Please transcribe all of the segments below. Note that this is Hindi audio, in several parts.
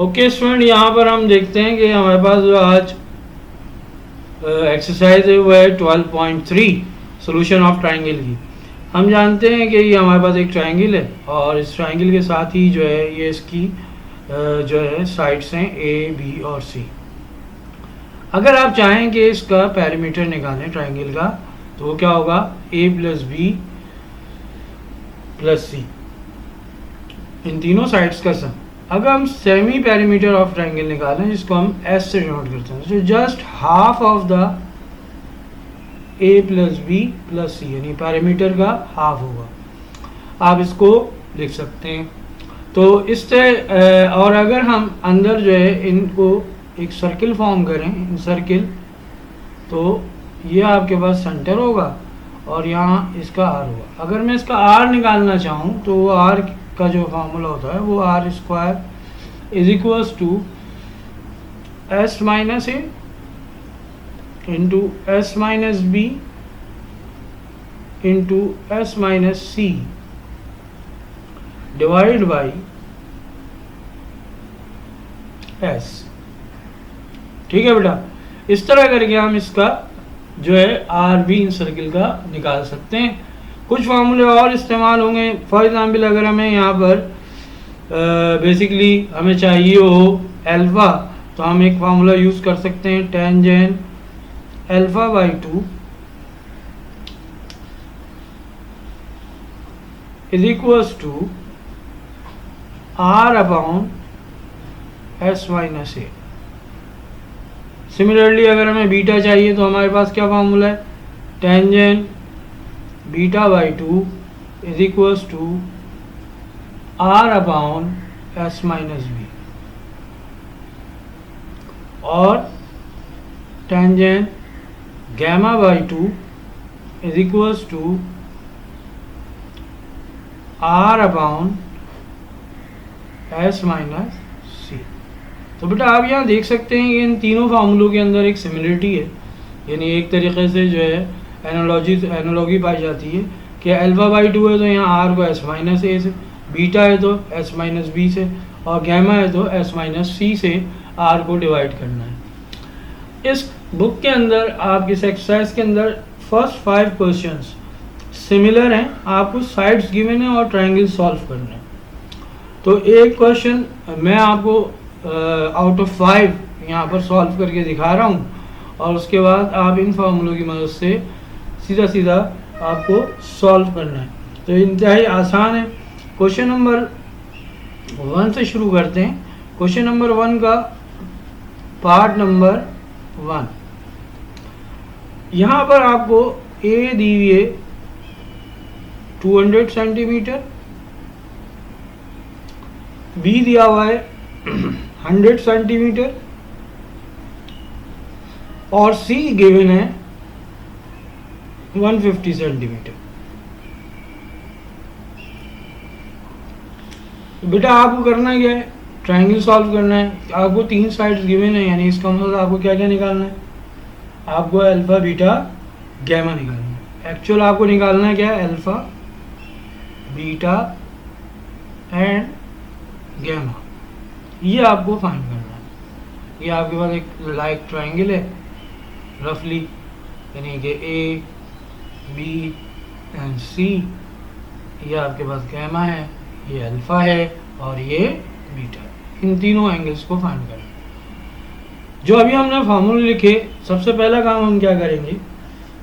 ओके स्टूडेंट, यहाँ पर हम देखते हैं कि हमारे पास जो आज एक्सरसाइज है वो है 12.3 सोल्यूशन ऑफ ट्राइंगल की। हम जानते हैं कि ये हमारे पास एक ट्राइंगल है और इस ट्राइंगल के साथ ही जो है ये इसकी जो है साइड्स हैं ए बी और सी। अगर आप चाहें कि इसका पैरामीटर निकालें ट्राइंगल का तो वो क्या होगा, ए प्लस बी प्लस सी, इन तीनों साइड्स का सम। अगर हम सेमी पैरामीटर ऑफ ट्राइंगल निकालें जिसको हम एस से डिनोट करते हैं, तो just half of the A plus B plus C, यानी पैरामीटर का हाफ होगा। आप इसको लिख सकते हैं। तो इससे और अगर हम अंदर जो है इनको एक सर्किल फॉर्म करें, इन सर्किल, तो ये आपके पास सेंटर होगा और यहाँ इसका आर होगा। अगर मैं इसका आर निकालना चाहूँ तो वो आर का जो फार्मूला होता है वो R square is equals to S minus A into S minus B into S minus C divide by S. ठीक है बेटा, इस तरह करके हम इसका जो है आर बी इन सर्किल का निकाल सकते हैं। कुछ फार्मूले और इस्तेमाल होंगे। फॉर एग्जांपल अगर हमें यहाँ पर बेसिकली हमें चाहिए हो एल्फा, तो हम एक फार्मूला यूज़ कर सकते हैं, tangent alpha by 2 is equals to R upon S minus A. Similarly अगर हमें बीटा चाहिए तो हमारे पास क्या फार्मूला है, tangent beta by 2 is equals to R upon S minus B, और tangent gamma by 2 is equals to R upon S minus C. तो बेटा आप यहाँ देख सकते हैं कि इन तीनों फार्मूलों के अंदर एक सिमिलरिटी है, यानी एक तरीके से जो है एनालॉगी पाई जाती है कि अल्फा बाई 2 है तो यहाँ आर को एस माइनस ए से, बीटा है तो एस माइनस बी से, और गैमा है तो एस माइनस सी से आर को डिवाइड करना है। इस बुक के अंदर आप इस एक्सरसाइज के अंदर फर्स्ट 5 क्वेश्चंस सिमिलर हैं, आपको साइड्स गिवन है और ट्रायंगल सॉल्व करना है। तो एक क्वेश्चन मैं आपको आउट ऑफ 5 यहाँ पर सॉल्व करके दिखा रहा हूँ, और उसके बाद आप इन फार्मूलों की मदद से सीधा सीधा आपको सॉल्व करना है। तो इंतहाई आसान है। क्वेश्चन नंबर 1 से शुरू करते हैं। क्वेश्चन नंबर 1 का पार्ट नंबर 1, यहाँ पर आपको ए दी हुई है 200 सेंटीमीटर, बी दिया हुआ है 100 सेंटीमीटर और सी गिवन है 150 सेंटीमीटर। बेटा आपको करना क्या है, ट्रायंगल सॉल्व करना है। आपको 3 साइड्स गिवन है, यानी इसका मतलब आपको क्या क्या निकालना है, आपको अल्फा बीटा गैमा निकालना है। एक्चुअल आपको निकालना है क्या है, अल्फा बीटा एंड गैमा, ये आपको फाइंड करना है। ये आपके पास एक लाइक ट्रायंगल है रफली, यानी कि ए बी एंड सी, ये आपके पास गैमा है, ये अल्फा है और ये बीटा। इन तीनों एंगल्स को फाइंड करना है। जो अभी हमने फार्मूले लिखे, सबसे पहला काम हम क्या करेंगे,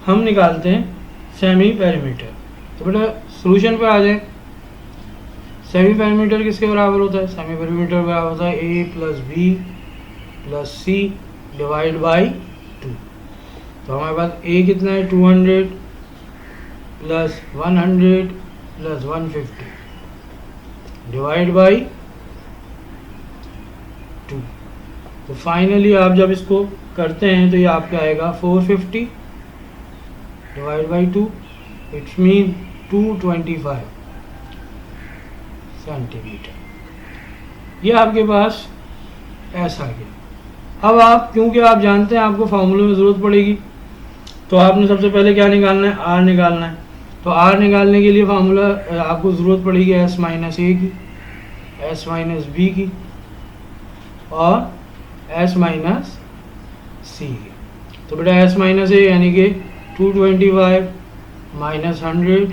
हम निकालते हैं सेमी पैरामीटर। तो बेटा सॉल्यूशन पे आ जाए। सेमी पैरामीटर किसके बराबर होता है, सेमी पैरामीटर बराबर होता है A plus B plus C divide by 2। तो हमारे पास ए कितना है 200 प्लस 100 प्लस 150 डिवाइड बाई 2। तो फाइनली आप जब इसको करते हैं तो ये आपका आएगा 450 divide by 2, it's mean 225 centimetre. ये आपके पास ऐसा गया। अब आप, क्योंकि आप जानते हैं आपको फार्मूले में ज़रूरत पड़ेगी, तो आपने सबसे पहले क्या निकालना है, आर निकालना है। तो आर निकालने के लिए फार्मूला आपको ज़रूरत पड़ेगी एस माइनस ए की, एस माइनस बी की। और एस माइनस सी। तो बेटा एस माइनस ए यानी कि 225 माइनस 100,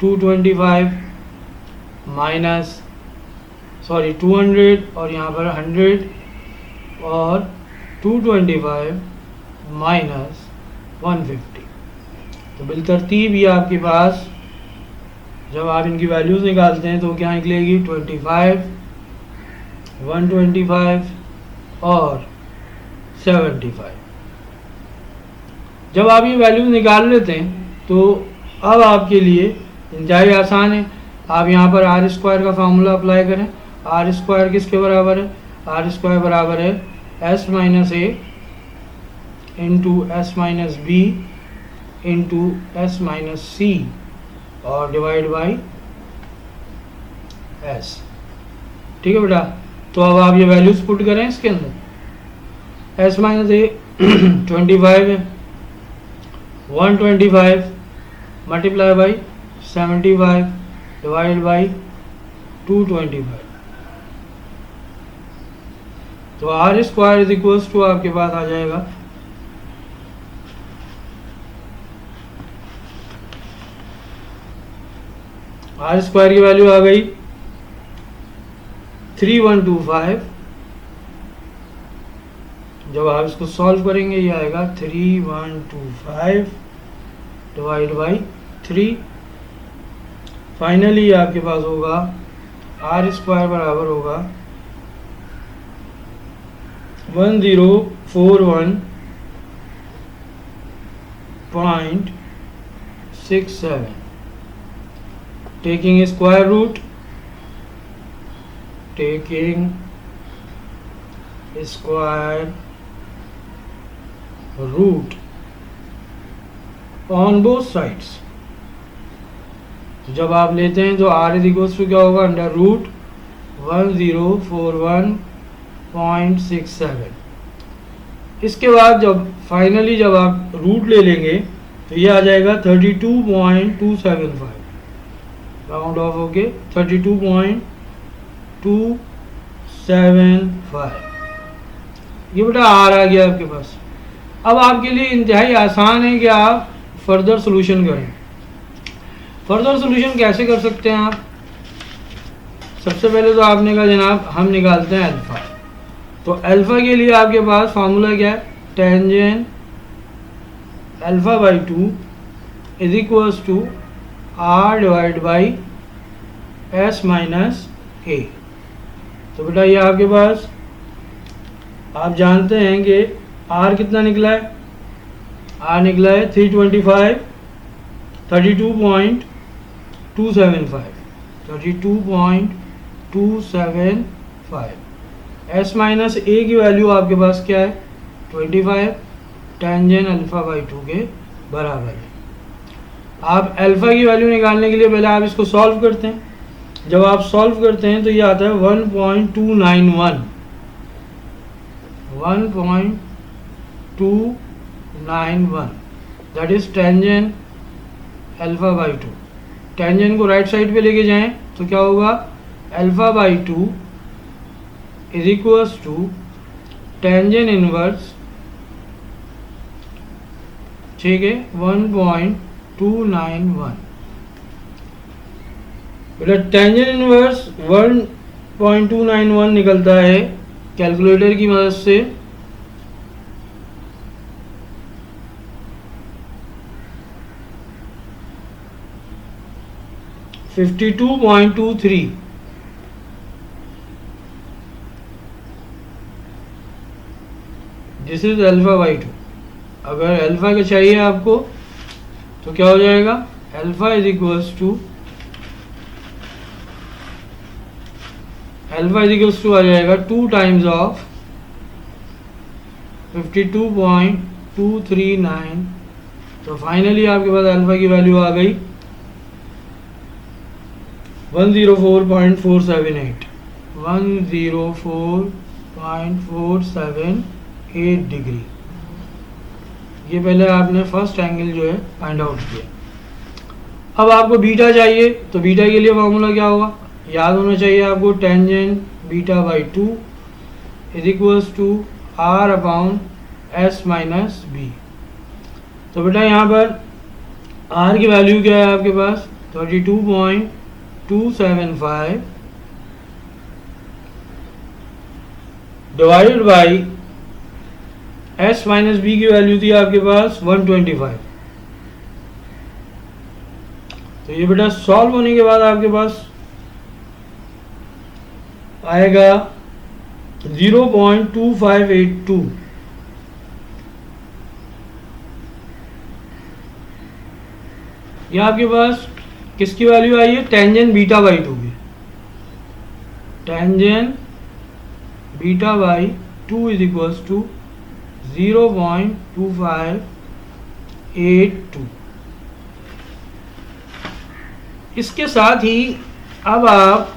225 माइनस 200 और यहाँ पर 100 और 225 माइनस 150। तो बिलतरतीब ये आपके पास जब आप इनकी वैल्यूज़ निकालते हैं तो क्या निकलेगी 25, 125 और 75। जब आप ये वैल्यूज़ निकाल लेते हैं तो अब आपके लिए इंतहाई आसान है। आप यहाँ पर आर स्क्वायर का फार्मूला अप्लाई करें। आर स्क्वायर किसके बराबर है? आर स्क्वायर बराबर है S minus A into S minus B into S minus C और डिवाइड बाई एस। ठीक है बेटा, तो अब आप ये वैल्यूज पुट करें इसके अंदर। एस माइनस ए 25 है, 125 मल्टीप्लाई बाई 75 डिवाइड बाई 225। तो R square is equals to आपके पास आ जाएगा आर स्क्वायर की वैल्यू आ गई 3125। जब आप इसको सॉल्व करेंगे ये आएगा 3125 डिवाइड बाई 3। फाइनली आपके पास होगा आर स्क्वायर बराबर होगा 1041.67। taking square root on both sides। जब आप लेते हैं तो r इज इक्वल्स टू क्या होगा अंडर रूट 1041.67। इसके बाद जब फाइनली जब आप रूट ले लेंगे तो ये आ जाएगा 32.275 राउंड ऑफ होके 32.275। ये बेटा आर आ गया आपके पास। अब आपके लिए इंतहाई आसान है कि आप फर्दर सॉल्यूशन करें। फर्दर सॉल्यूशन कैसे कर सकते हैं आप? सबसे पहले तो आपने कहा जनाब हम निकालते हैं अल्फ़ा। तो अल्फ़ा के लिए आपके पास फार्मूला क्या है? Tangent alpha by 2 is equals to R divide by S minus A. तो बेटा ये आपके पास आप जानते हैं कि आर कितना निकला है? आर निकला है 325 32.275। एस माइनस ए की वैल्यू आपके पास क्या है? 25 टेंजेंट अल्फ़ा बाई 2 के बराबर है। आप अल्फ़ा की वैल्यू निकालने के लिए पहले आप इसको सॉल्व करते हैं। जब आप सॉल्व करते हैं तो ये आता है 1.291 that is tangent alpha by 2। Tangent को राइट साइड पे लेके जाएं तो क्या होगा? Alpha by 2 is equals to tangent inverse, ठीक है, 1.291। बेटा टेंजेंट इनवर्स 1.291 निकलता है कैलकुलेटर की मदद से 52.23। This is alpha by 2। अगर अल्फ़ा का चाहिए आपको तो क्या हो जाएगा? अल्फ़ा इज इक्वल्स टू आ जाएगा 2 टाइम्स ऑफ 52.239। तो फाइनली आपके पास अल्फ़ा की वैल्यू आ गई 104.478 104.478 डिग्री। ये पहले आपने फर्स्ट एंगल जो है फाइंड आउट किया। अब आपको बीटा चाहिए तो बीटा के लिए फार्मूला क्या होगा? याद होना चाहिए आपको tangent beta by 2 is equals to R upon S minus B. तो बेटा यहाँ पर आर की वैल्यू क्या है आपके पास 32.275 divided by S minus B की वैल्यू थी आपके पास 125। तो ये बेटा सॉल्व होने के बाद आपके पास आएगा 0.2582। ये आपके पास किसकी वैल्यू आई है टेंजेंट बीटा बाई 2 की। Tangent beta by 2 is equals to 0.2582। इसके साथ ही अब आप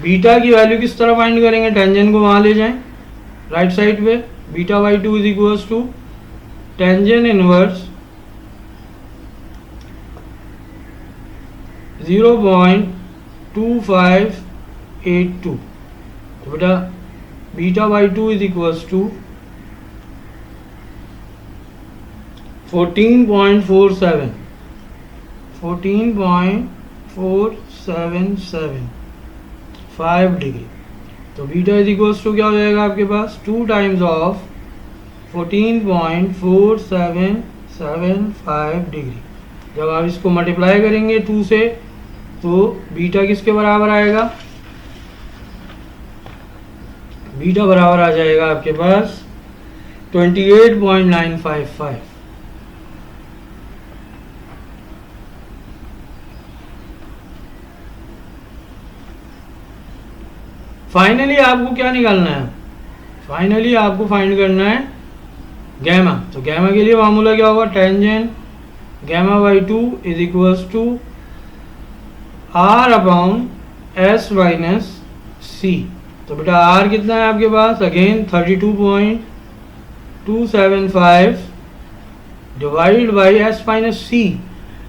बीटा की वैल्यू किस तरह फाइंड करेंगे, टेंजेंट को वहां ले जाएं राइट साइड पे। Beta by 2 is equals to tangent inverse 0.2582। तो बेटा beta by 2 is equals to 14.47 5 degree. तो बीटा इज इक्वल्स टू क्या हो जाएगा आपके पास 2 टाइम्स ऑफ 14.4775 डिग्री। जब आप इसको मल्टीप्लाई करेंगे 2 से तो बीटा किसके बराबर आएगा, बीटा बराबर आ जाएगा आपके पास 28.955। फाइनली आपको क्या निकालना है, फाइनली आपको फाइंड करना है गैमा। तो गैमा के लिए मामूला क्या होगा, tangent gamma by 2 is equals to R upon S minus C. तो बेटा आर कितना है आपके पास, again 32.275 divide by S minus C.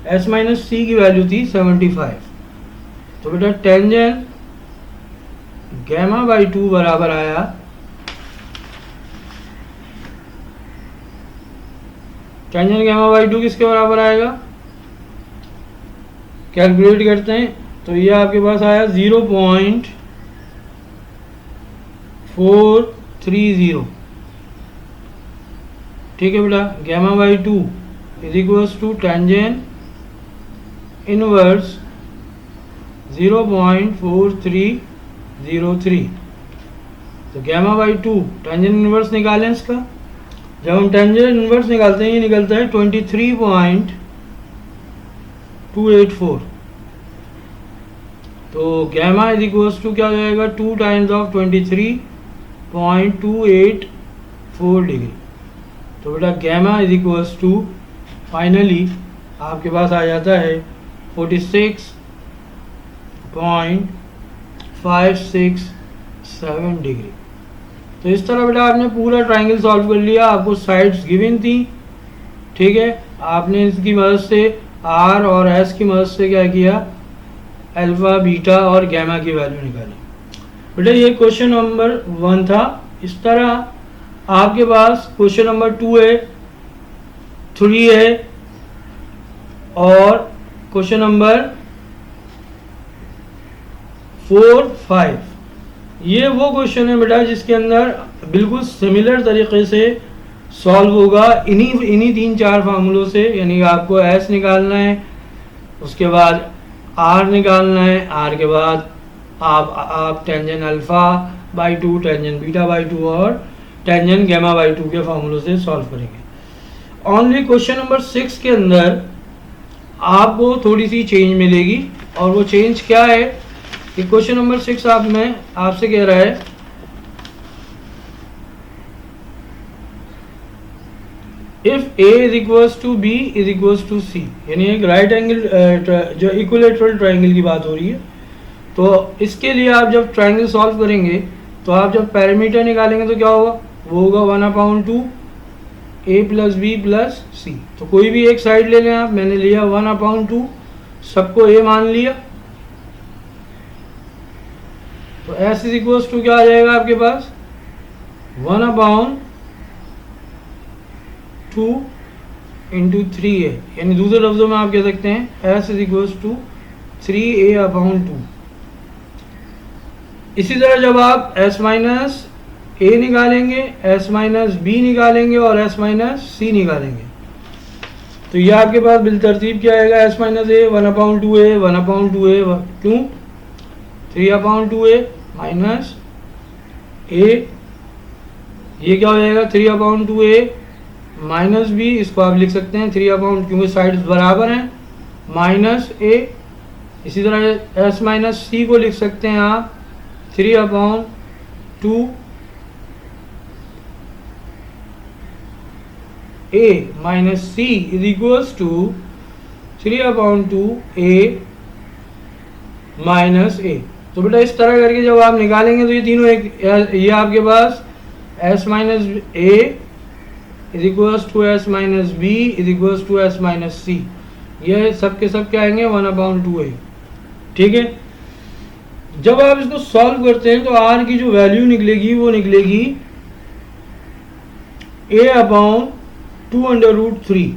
S minus C की वैल्यू थी 75। तो बेटा टेंजेंट गैमा बाई 2 बराबर आया टेंजेंट गैमा बाई 2 किसके बराबर आएगा, कैलकुलेट करते हैं। तो ये आपके पास आया 0.430। ठीक है बेटा, gamma by 2 is equals to tangent inverse 0.4303। तो गैमा बाई 2 टेंजेंट इनवर्स निकालें इसका। जब हम टेंजेंट इनवर्स निकालते हैं ये निकलता है 23.284। तो गैमा इज इक्वल्स टू क्या हो जाएगा 2 टाइम्स ऑफ 23.284 डिग्री। तो बेटा gamma is equals to finally आपके पास आ जाता है 46.567 डिग्री। तो इस तरह बेटा आपने पूरा ट्रायंगल सॉल्व कर लिया। आपको साइड्स गिवन थी, ठीक है। आपने इसकी मदद से आर और एस की मदद से क्या किया, अल्फा बीटा और गैमा की वैल्यू निकाली। बेटा ये क्वेश्चन नंबर 1 था। इस तरह आपके पास क्वेश्चन नंबर 2 है, 3 है और क्वेश्चन नंबर 4, 5। ये वो क्वेश्चन है बेटा जिसके अंदर बिल्कुल सिमिलर तरीके से सॉल्व होगा इन्हीं 3-4 फार्मूलों से। यानी आपको एस निकालना है, उसके बाद आर निकालना है, आर के बाद आप tangent alpha by 2, tangent beta by 2 और टेंजेंट गैमा बाई 2 के फार्मूलों से सॉल्व करेंगे। ओनली क्वेश्चन नंबर 6 के अंदर आपको थोड़ी सी चेंज मिलेगी और वो चेंज क्या है कि क्वेश्चन नंबर 6 आपसे कह रहा है if A is equals to B is equals to C. यानी एक राइट एंगल जो इक्विलेटरल ट्रायंगल की बात हो रही है। तो इसके लिए आप जब ट्रायंगल सॉल्व करेंगे तो आप जब पैरामीटर निकालेंगे तो क्या होगा, वो होगा 1/2 ए प्लस बी प्लस सी। तो कोई भी एक साइड ले लें आप, मैंने लिया 1/2, सबको ए मान लिया। तो एस इज इक्वल्स टू क्या आ जाएगा आपके पास 1/2 इंटू 3a, यानी दूसरे लफ्जों में आप कह सकते हैं s is equals to 3a/2। इसी तरह जब आप s माइनस a निकालेंगे, s माइनस b निकालेंगे और s माइनस c निकालेंगे, तो ये आपके पास बिलतरतीब क्या आएगा, s minus a 1/2a 1/2a, क्यों 3/2a माइनस a, ये क्या हो जाएगा 3/2a माइनस b, इसको आप लिख सकते हैं 3/, क्योंकि साइड्स बराबर हैं, माइनस a। इसी तरह s माइनस c को लिख सकते हैं आप 3/2 a minus c is equals to 3/2 a minus a। तो बेटा इस तरह करके जब आप निकालेंगे तो ये तीनों ये आपके पास s minus a is equals to s minus b is equals to s minus c, ये सब के सब क्या आएंगे 1/2a। ठीक है, जब आप इसको सॉल्व करते हैं तो r की जो वैल्यू निकलेगी वो निकलेगी a/2√3,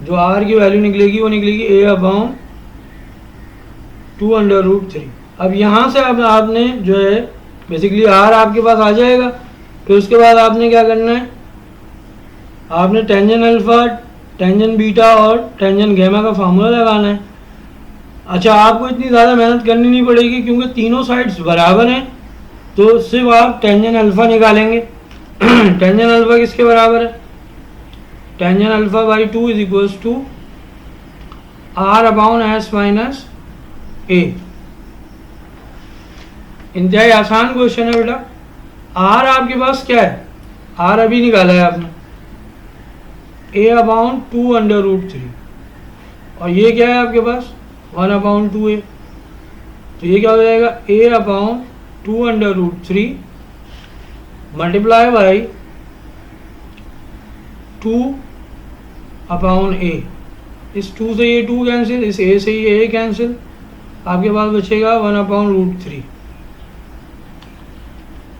जो r की वैल्यू निकलेगी वो निकलेगी a/2√3। अब यहाँ से अब आपने जो है बेसिकली r आपके पास आ जाएगा, फिर उसके बाद आपने क्या करना है, आपने टेंजेंट अल्फा, टेंजेंट बीटा और टेंजेंट गैमा का फार्मूला लगाना है। अच्छा, आपको इतनी ज़्यादा मेहनत करनी नहीं पड़ेगी क्योंकि तीनों साइड्स बराबर हैं, तो सिर्फ आप टेंजेंट अल्फा निकालेंगे। टेंजेंट अल्फा किसके बराबर है, tangent alpha by 2 is equals to r/s minus a। इंतहाई आसान क्वेश्चन है बेटा। r आपके पास क्या है, r अभी निकाला है आपने a/2√3, और ये क्या है आपके पास 1/2a, तो ये क्या हो जाएगा a/2√3 मल्टीप्लाई बाई 2/a। इस 2 से ये 2 कैंसिल, इस a से ये a कैंसिल, आपके पास बचेगा 1/√3।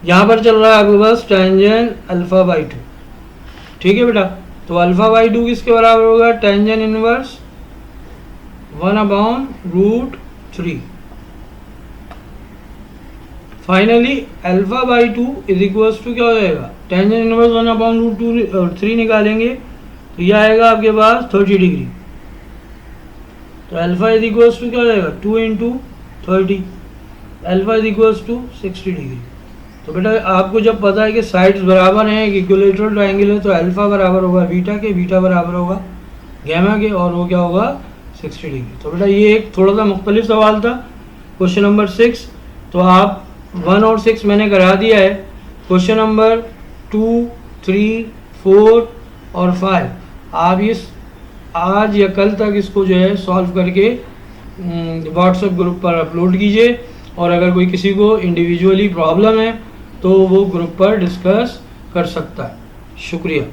यहाँ पर चल रहा है आपके पास टेंजेंट अल्फा बाई 2। ठीक है बेटा, तो अल्फा बाई 2 किसके बराबर होगा, tangent inverse 1/√3। Finally alpha by 2 is equals to क्या हो जाएगा, टेंजेंट इनवर्स 1/√3 निकालेंगे तो यह आएगा आपके पास 30 डिग्री। तो अल्फा इज इक्वल्स टू क्या हो जाएगा 2 into 30, alpha is equals to 60 degree. तो बेटा आपको जब पता है कि साइड्स बराबर हैं, एक इक्विलेटरल ट्रायंगल है, तो अल्फा बराबर होगा बीटा के, बीटा बराबर होगा गैमा के, और वो क्या होगा 60 डिग्री। तो बेटा ये एक थोड़ा सा मुख्तलिफ सवाल था, क्वेश्चन नंबर 6। तो आप 1 और 6 मैंने करा दिया है। क्वेश्चन नंबर 2, 3, 4 और 5 आप इस आज या कल तक इसको जो है सॉल्व करके व्हाट्सएप ग्रुप पर अपलोड कीजिए, और अगर कोई किसी को इंडिविजुअली प्रॉब्लम है तो वो ग्रुप पर डिस्कस कर सकता है। शुक्रिया।